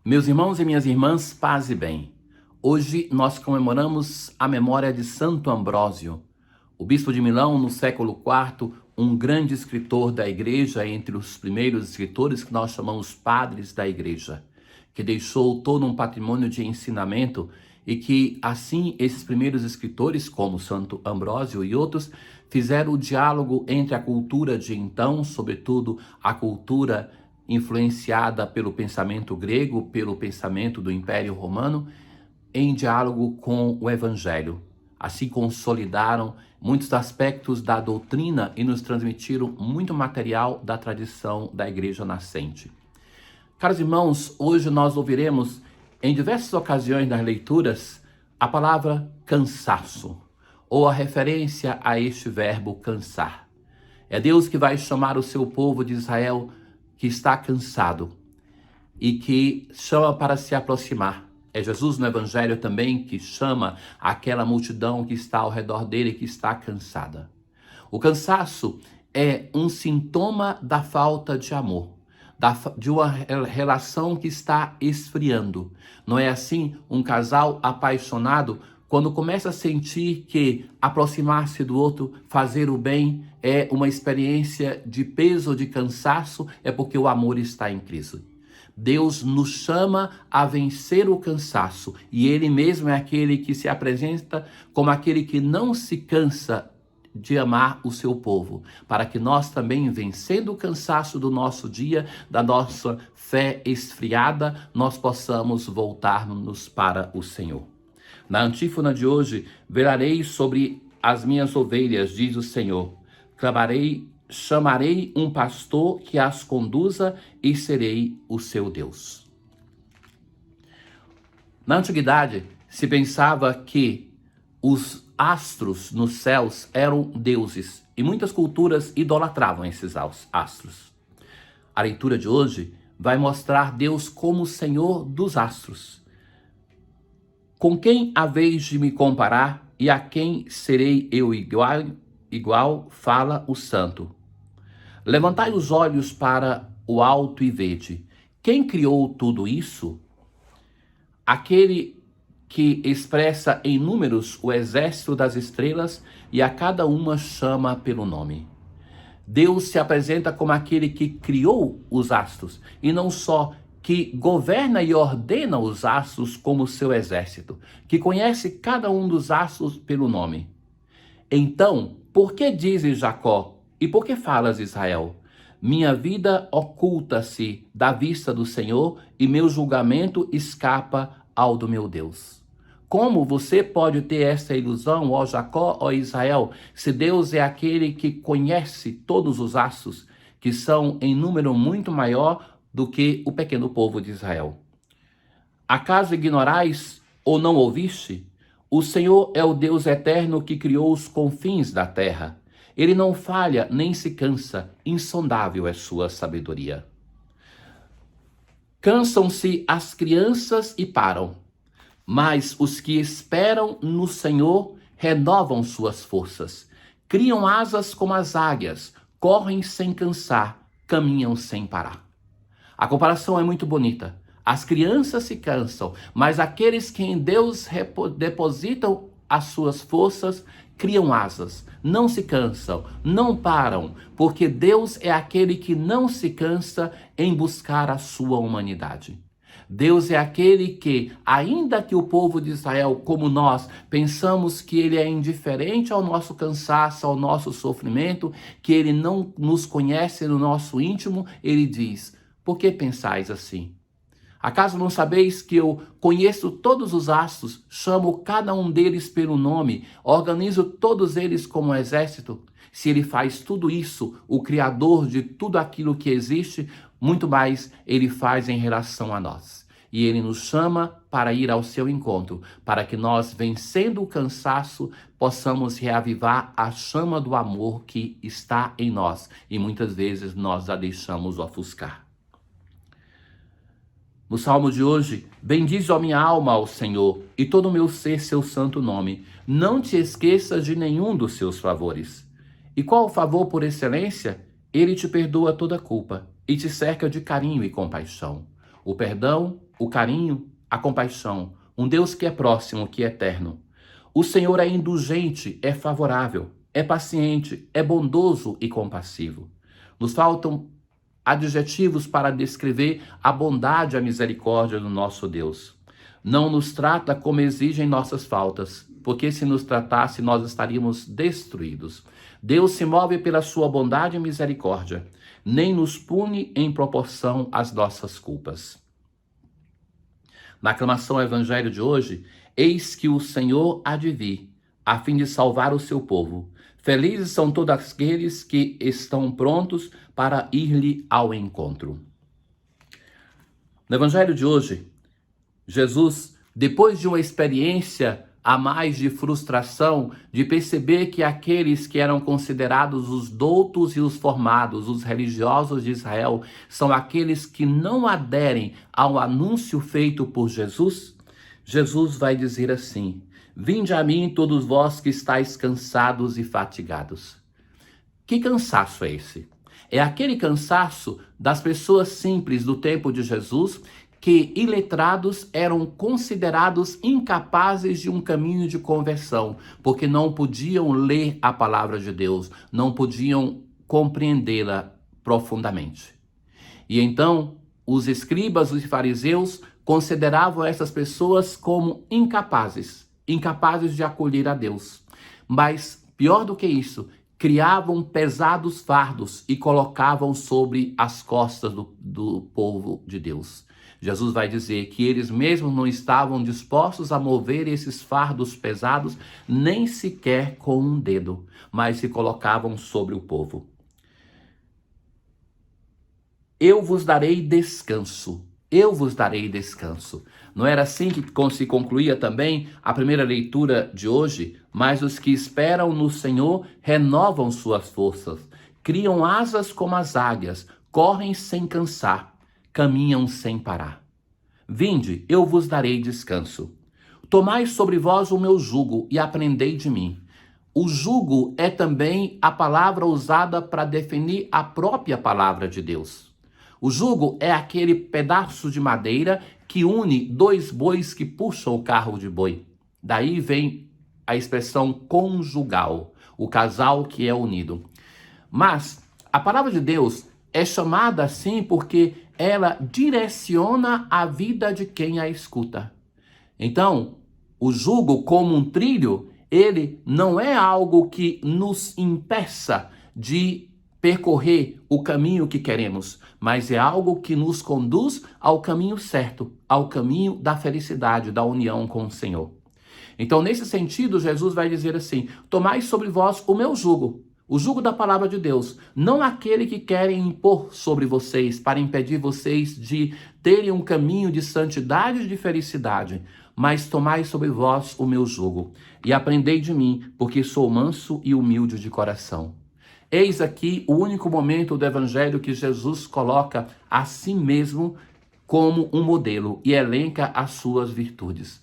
Meus irmãos e minhas irmãs, paz e bem. Hoje nós comemoramos a memória de Santo Ambrósio, o bispo de Milão no século IV, um grande escritor da igreja, entre os primeiros escritores que nós chamamos padres da igreja, que deixou todo um patrimônio de ensinamento e que, assim, esses primeiros escritores, como Santo Ambrósio e outros, fizeram o diálogo entre a cultura de então, sobretudo a cultura influenciada pelo pensamento grego, pelo pensamento do Império Romano, em diálogo com o Evangelho. Assim consolidaram muitos aspectos da doutrina e nos transmitiram muito material da tradição da Igreja nascente. Caros irmãos, hoje nós ouviremos em diversas ocasiões das leituras a palavra cansaço, ou a referência a este verbo cansar. É Deus que vai chamar o seu povo de Israel que está cansado e que chama para se aproximar. É Jesus no Evangelho também que chama aquela multidão que está ao redor dele que está cansada. O cansaço é um sintoma da falta de amor, de uma relação que está esfriando. Não é assim um casal apaixonado, quando começa a sentir que aproximar-se do outro, fazer o bem, é uma experiência de peso, de cansaço, é porque o amor está em crise. Deus nos chama a vencer o cansaço e Ele mesmo é aquele que se apresenta como aquele que não se cansa de amar o seu povo, para que nós também, vencendo o cansaço do nosso dia, da nossa fé esfriada, nós possamos voltar-nos para o Senhor. Na antífona de hoje, velarei sobre as minhas ovelhas, diz o Senhor. Chamarei um pastor que as conduza e serei o seu Deus. Na antiguidade, se pensava que os astros nos céus eram deuses e muitas culturas idolatravam esses astros. A leitura de hoje vai mostrar Deus como o Senhor dos astros. Com quem haveis de me comparar e a quem serei eu igual, fala o santo. Levantai os olhos para o alto e vede. Quem criou tudo isso? Aquele que expressa em números o exército das estrelas e a cada uma chama pelo nome. Deus se apresenta como aquele que criou os astros e não só que governa e ordena os astros como seu exército, que conhece cada um dos astros pelo nome. Então, por que dizes Jacó e por que falas Israel? Minha vida oculta-se da vista do Senhor e meu julgamento escapa ao do meu Deus. Como você pode ter essa ilusão, ó Jacó, ó Israel, se Deus é aquele que conhece todos os astros, que são em número muito maior do que o pequeno povo de Israel? Acaso ignorais ou não ouviste? O Senhor é o Deus eterno que criou os confins da terra. Ele não falha nem se cansa, insondável é sua sabedoria. Cansam-se as crianças e param, mas os que esperam no Senhor renovam suas forças. Criam asas como as águias, correm sem cansar, caminham sem parar. A comparação é muito bonita. As crianças se cansam, mas aqueles que em Deus depositam as suas forças criam asas, não se cansam, não param, porque Deus é aquele que não se cansa em buscar a sua humanidade. Deus é aquele que, ainda que o povo de Israel, como nós, pensamos que ele é indiferente ao nosso cansaço, ao nosso sofrimento, que ele não nos conhece no nosso íntimo, ele diz: por que pensais assim? Acaso não sabeis que eu conheço todos os astros, chamo cada um deles pelo nome, organizo todos eles como um exército? Se ele faz tudo isso, o Criador de tudo aquilo que existe, muito mais ele faz em relação a nós. E ele nos chama para ir ao seu encontro, para que nós, vencendo o cansaço, possamos reavivar a chama do amor que está em nós. E muitas vezes nós a deixamos ofuscar. No salmo de hoje, bendize, ó minha alma, ao Senhor, e todo o meu ser seu santo nome. Não te esqueças de nenhum dos seus favores. E qual o favor por excelência? Ele te perdoa toda culpa e te cerca de carinho e compaixão. O perdão o carinho, a compaixão. Um Deus que é próximo, que é eterno. O Senhor é indulgente, é favorável, é paciente, é bondoso e compassivo. Nos faltam adjetivos para descrever a bondade e a misericórdia do nosso Deus. Não nos trata como exigem nossas faltas, porque se nos tratasse, nós estaríamos destruídos. Deus se move pela sua bondade e misericórdia, nem nos pune em proporção às nossas culpas. Na aclamação ao Evangelho de hoje, eis que o Senhor há de vir, a fim de salvar o seu povo. Felizes são todos aqueles que estão prontos para ir-lhe ao encontro. No Evangelho de hoje, Jesus, depois de uma experiência a mais de frustração, de perceber que aqueles que eram considerados os doutos e os formados, os religiosos de Israel, são aqueles que não aderem ao anúncio feito por Jesus, Jesus vai dizer assim: vinde a mim todos vós que estáis cansados e fatigados. Que cansaço é esse? É aquele cansaço das pessoas simples do tempo de Jesus, que iletrados eram considerados incapazes de um caminho de conversão, porque não podiam ler a palavra de Deus, não podiam compreendê-la profundamente. E então, os escribas, os fariseus, consideravam essas pessoas como incapazes de acolher a Deus. Mas, pior do que isso, criavam pesados fardos e colocavam sobre as costas do povo de Deus. Jesus vai dizer que eles mesmos não estavam dispostos a mover esses fardos pesados, nem sequer com um dedo, mas se colocavam sobre o povo. Eu vos darei descanso. Eu vos darei descanso. Não era assim que se concluía também a primeira leitura de hoje? Mas os que esperam no Senhor renovam suas forças, criam asas como as águias, correm sem cansar, caminham sem parar. Vinde, eu vos darei descanso. Tomai sobre vós o meu jugo e aprendei de mim. O jugo é também a palavra usada para definir a própria palavra de Deus. O jugo é aquele pedaço de madeira que une dois bois que puxam o carro de boi. Daí vem a expressão conjugal, o casal que é unido. Mas a palavra de Deus é chamada assim porque ela direciona a vida de quem a escuta. Então, o jugo como um trilho, ele não é algo que nos impeça de percorrer o caminho que queremos, mas é algo que nos conduz ao caminho certo, ao caminho da felicidade, da união com o Senhor. Então, nesse sentido, Jesus vai dizer assim: tomai sobre vós o meu jugo, o jugo da palavra de Deus, não aquele que querem impor sobre vocês para impedir vocês de terem um caminho de santidade e de felicidade, mas tomai sobre vós o meu jugo e aprendei de mim, porque sou manso e humilde de coração. Eis aqui o único momento do Evangelho que Jesus coloca a si mesmo como um modelo e elenca as suas virtudes.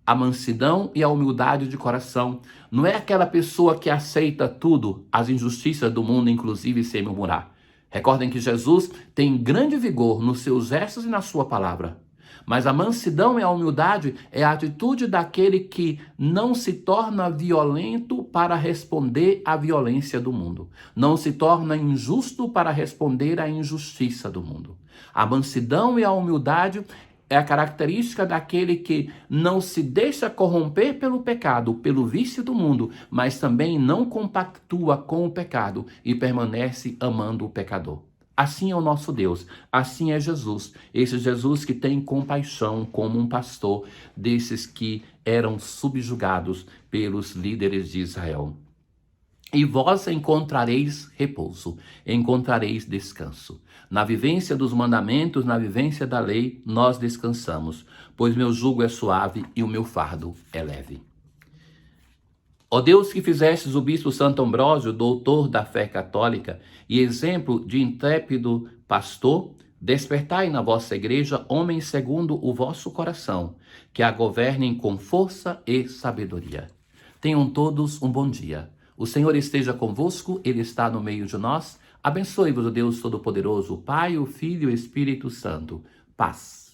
A mansidão e a humildade de coração. Não é aquela pessoa que aceita tudo, as injustiças do mundo, inclusive sem murmurar. Recordem que Jesus tem grande vigor nos seus gestos e na sua palavra. Mas a mansidão e a humildade é a atitude daquele que não se torna violento para responder à violência do mundo. Não se torna injusto para responder à injustiça do mundo. A mansidão e a humildade é a característica daquele que não se deixa corromper pelo pecado, pelo vício do mundo, mas também não compactua com o pecado e permanece amando o pecador. Assim é o nosso Deus, assim é Jesus, esse Jesus que tem compaixão como um pastor desses que eram subjugados pelos líderes de Israel. E vós encontrareis repouso, encontrareis descanso. Na vivência dos mandamentos, na vivência da lei, nós descansamos, pois meu jugo é suave e o meu fardo é leve. Ó Deus, que fizestes o bispo Santo Ambrósio, doutor da fé católica e exemplo de intrépido pastor, despertai na vossa igreja homens segundo o vosso coração, que a governem com força e sabedoria. Tenham todos um bom dia. O Senhor esteja convosco, Ele está no meio de nós. Abençoe-vos o Deus Todo-Poderoso, o Pai, o Filho e o Espírito Santo. Paz.